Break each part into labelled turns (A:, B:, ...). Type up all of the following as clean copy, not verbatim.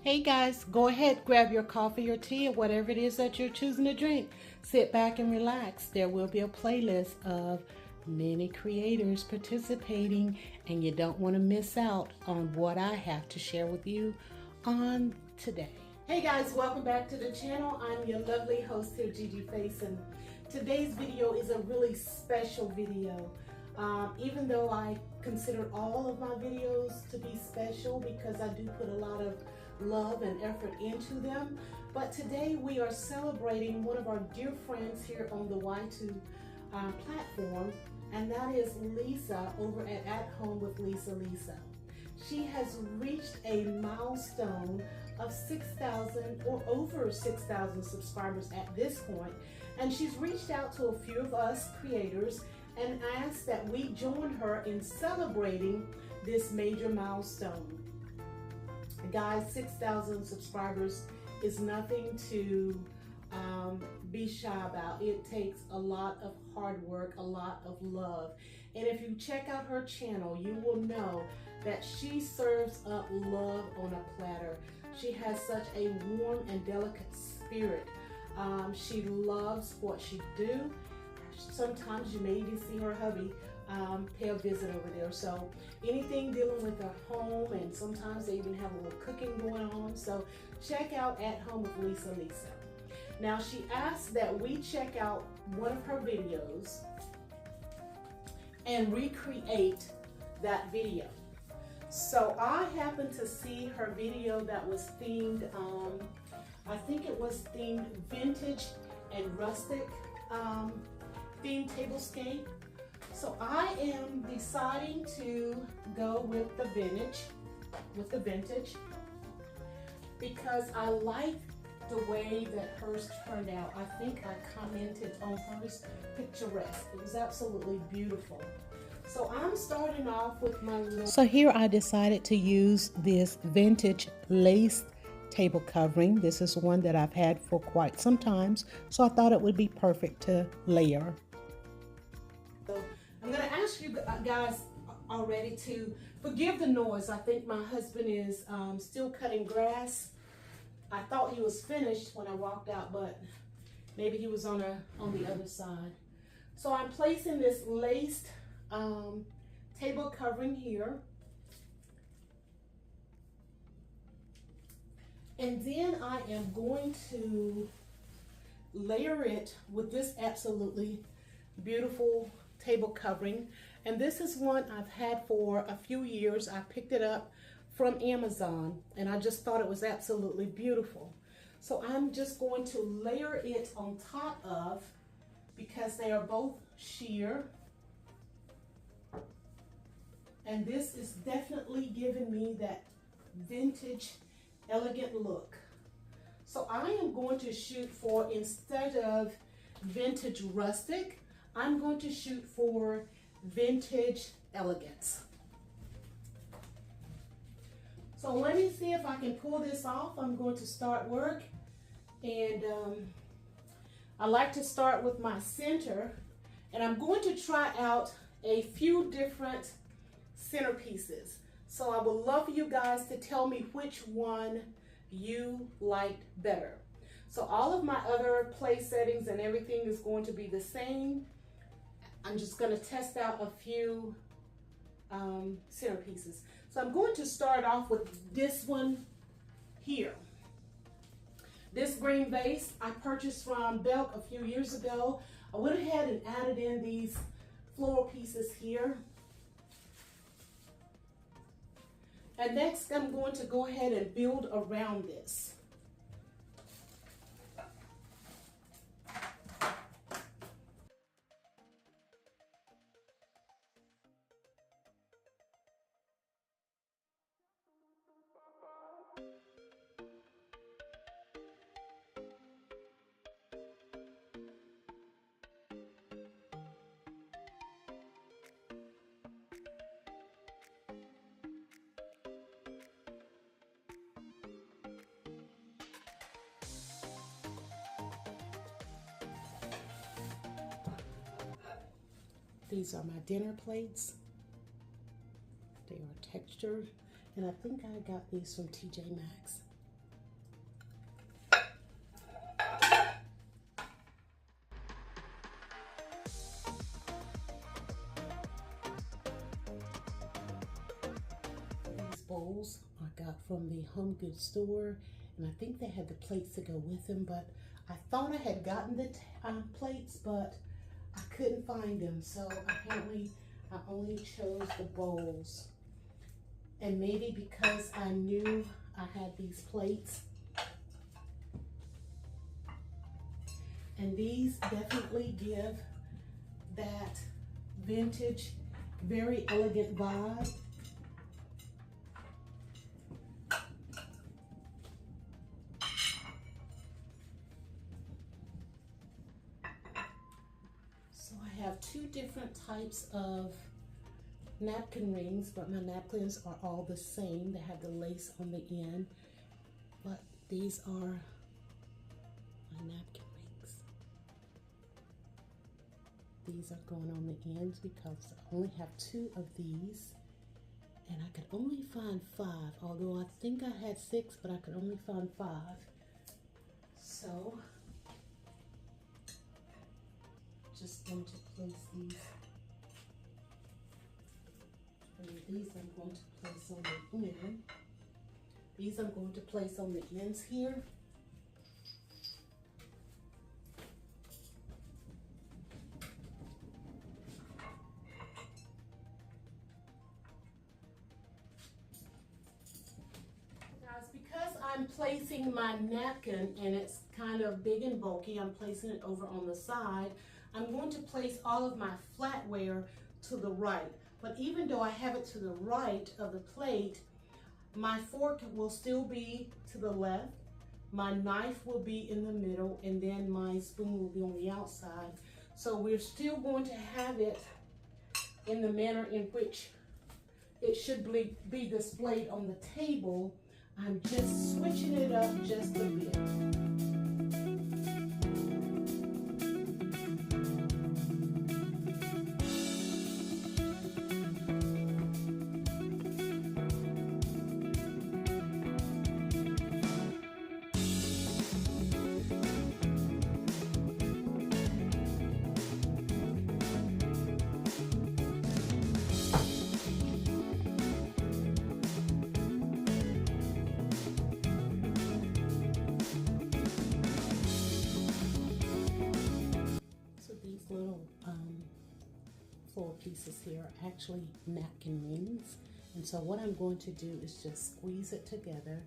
A: Hey guys, go ahead, grab your coffee or tea or whatever it is that you're choosing to drink. Sit back and relax. There will be a playlist of many creators participating, and you don't want to miss out on what I have to share with you on today. Hey guys, welcome back to the channel. I'm your lovely host here, Xoxostylingwithggfaison. Today's video is a really special video. Even though I consider all of my videos to be special because I do put a lot of love and effort into them, but today we are celebrating one of our dear friends here on the Y2 platform, and that is Lisa over at Home with Lisa. She has reached a milestone of 6,000 or over 6,000 subscribers at this point, and she's reached out to a few of us creators and asked that we join her in celebrating this major milestone. Guys, 6,000 subscribers is nothing to be shy about. It takes a lot of hard work, a lot of love. And if you check out her channel, you will know that she serves up love on a platter. She has such a warm and delicate spirit. She loves what she do. Sometimes you may even see her hubby pay a visit over there. So anything dealing with her home, and sometimes they even have a little cooking going on. So check out At Home with Lisa. Now she asked that we check out one of her videos and recreate that video. So I happened to see her video that was themed, I think it was themed vintage and rustic, themed tablescape. So I am deciding to go with the vintage because I like the way that hers turned out. I think I commented on hers, picturesque. It was absolutely beautiful. So I'm starting off with my little... So here I decided to use this vintage lace table covering. This is one that I've had for quite some time, so I thought it would be perfect to layer. So I'm going to ask you guys already to forgive the noise. I think my husband is still cutting grass. I thought he was finished when I walked out, but maybe he was on the other side. So I'm placing this laced table covering here. And then I am going to layer it with this absolutely beautiful table covering. And this is one I've had for a few years. I picked it up from Amazon and I just thought it was absolutely beautiful. So I'm just going to layer it on top of, because they are both sheer. And this is definitely giving me that vintage, elegant look. So I am going to shoot for, instead of vintage rustic, I'm going to shoot for vintage elegance. So let me see if I can pull this off. I'm going to start work, and I like to start with my center, and I'm going to try out a few different centerpieces. So I would love for you guys to tell me which one you liked better. So all of my other place settings and everything is going to be the same. I'm just going to test out a few centerpieces. So I'm going to start off with this one here. This green vase I purchased from Belk a few years ago. I went ahead and added in these floral pieces here. And next I'm going to go ahead and build around this. These are my dinner plates. They are textured, and I think I got these from TJ Maxx. bowls I got from the home goods store, and I think they had the plates to go with them, but I thought I had gotten the plates, but I couldn't find them, so apparently I only chose the bowls. And maybe because I knew I had these plates, and these definitely give that vintage, very elegant vibe. So I have two different types of napkin rings, but my napkins are all the same. They have the lace on the end, but these are my napkin rings. These are going on the ends because I only have two of these, and I could only find 5, although I think I had 6, but I could only find 5. So just going to place these. And these I'm going to place on the end. These I'm going to place on the ends here. Guys, because I'm placing my napkin and it's kind of big and bulky, I'm placing it over on the side. I'm going to place all of my flatware to the right. But even though I have it to the right of the plate, my fork will still be to the left, my knife will be in the middle, and then my spoon will be on the outside. So we're still going to have it in the manner in which it should be displayed on the table. I'm just switching it up just a bit. Little floor pieces here are actually napkin rings, and so what I'm going to do is just squeeze it together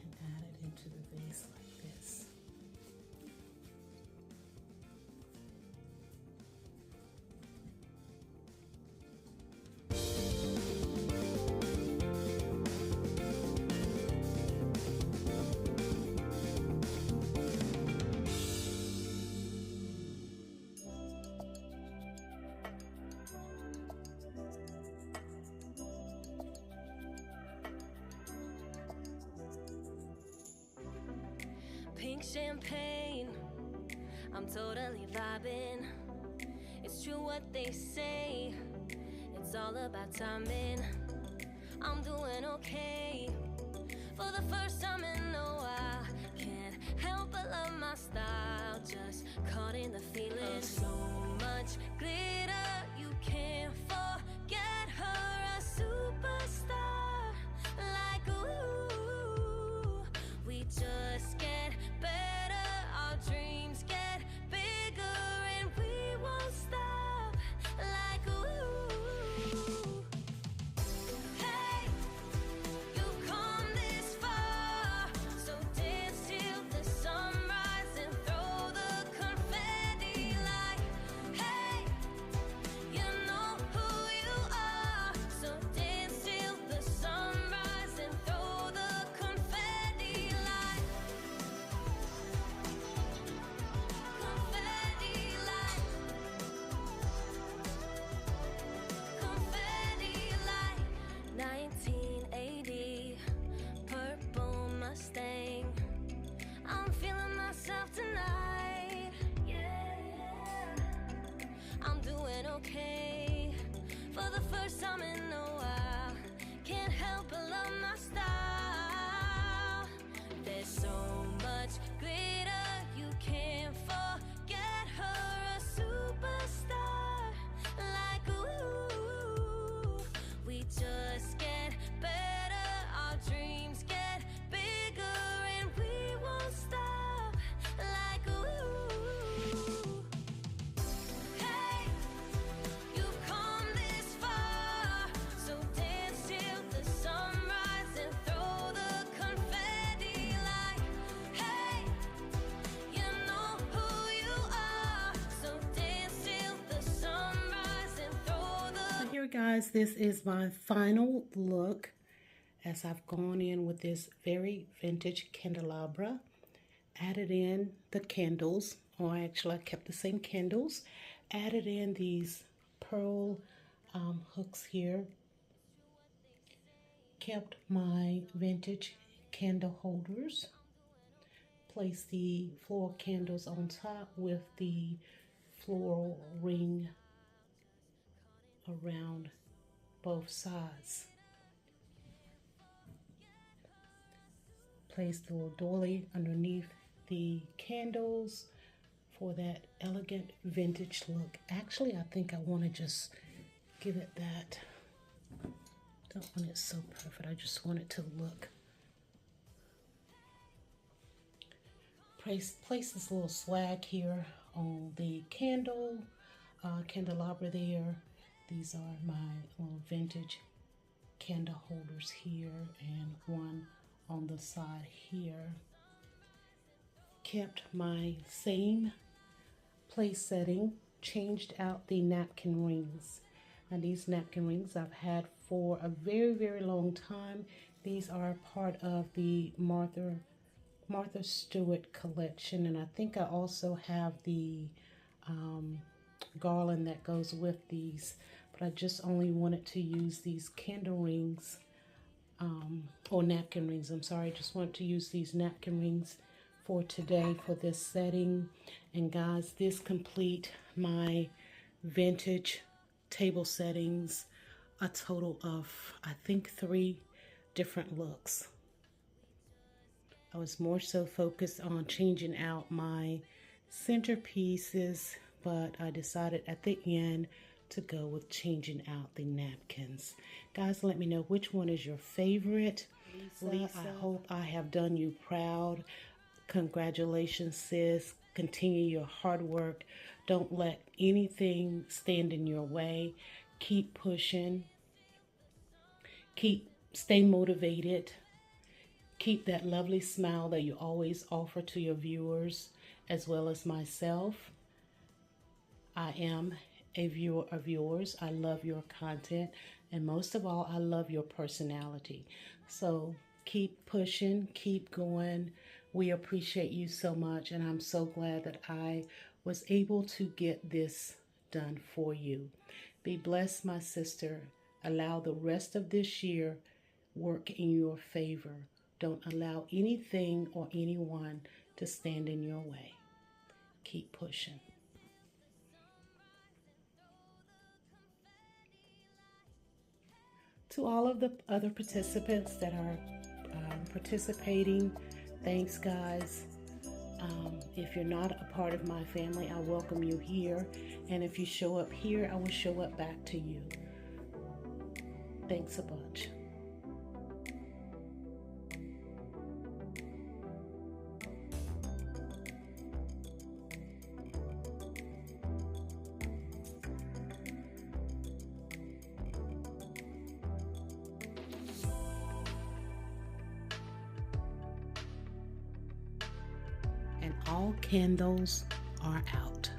A: and add it into the vase like this.
B: Pink champagne, I'm totally vibing. It's true what they say, it's all about timing. I'm doing okay, for the first time in a while. Can't help but love my style, just caught in the feeling. So much glitter, you can't forget her, a superstar. Like ooh, we just get better, our dreams get bigger, and we won't stop. Like ooh, hey, you've come this far, so dance till the sunrise and throw the confetti. Like hey, you know who you are, so dance till the sunrise and throw the confetti. Like confetti, like confetti, like 1980 purple Mustang. I'm feeling myself tonight. Yeah, I'm doing okay, for the first time in a while. Can't help but love my style. There's so much glitter, you can't forget her, a superstar. Like ooh,
A: right, guys, this is my final look as I've gone in with this very vintage candelabra. Added in the candles, or actually I kept the same candles. Added in these pearl hooks here. Kept my vintage candle holders. Placed the floral candles on top with the floral ring around both sides. Placed the little doily underneath the candles for that elegant vintage look. Actually, I think I want to just give it that. Don't want it so perfect. I just want it to look. Place this little swag here on the candelabra there. These are my little vintage candle holders here and one on the side here. Kept my same place setting, changed out the napkin rings. And these napkin rings I've had for a very, very long time. These are part of the Martha Stewart collection, and I think I also have the garland that goes with these, but I just only wanted to use these candle rings, or napkin rings, I'm sorry. I just want to use these napkin rings for today for this setting. And guys, this complete my vintage table settings, a total of I think 3 different looks. I was more so focused on changing out my centerpieces, but I decided at the end to go with changing out the napkins. Guys, let me know which one is your favorite. Lisa, I hope I have done you proud. Congratulations, sis. Continue your hard work. Don't let anything stand in your way. Keep pushing. Stay motivated. Keep that lovely smile that you always offer to your viewers as well as myself. I am a viewer of yours. I love your content, and most of all, I love your personality. So keep pushing, keep going. We appreciate you so much, and I'm so glad that I was able to get this done for you. Be blessed, my sister. Allow the rest of this year work in your favor. Don't allow anything or anyone to stand in your way. Keep pushing. To all of the other participants that are participating, thanks, guys. If you're not a part of my family, I welcome you here. And if you show up here, I will show up back to you. Thanks a bunch. And all candles are out.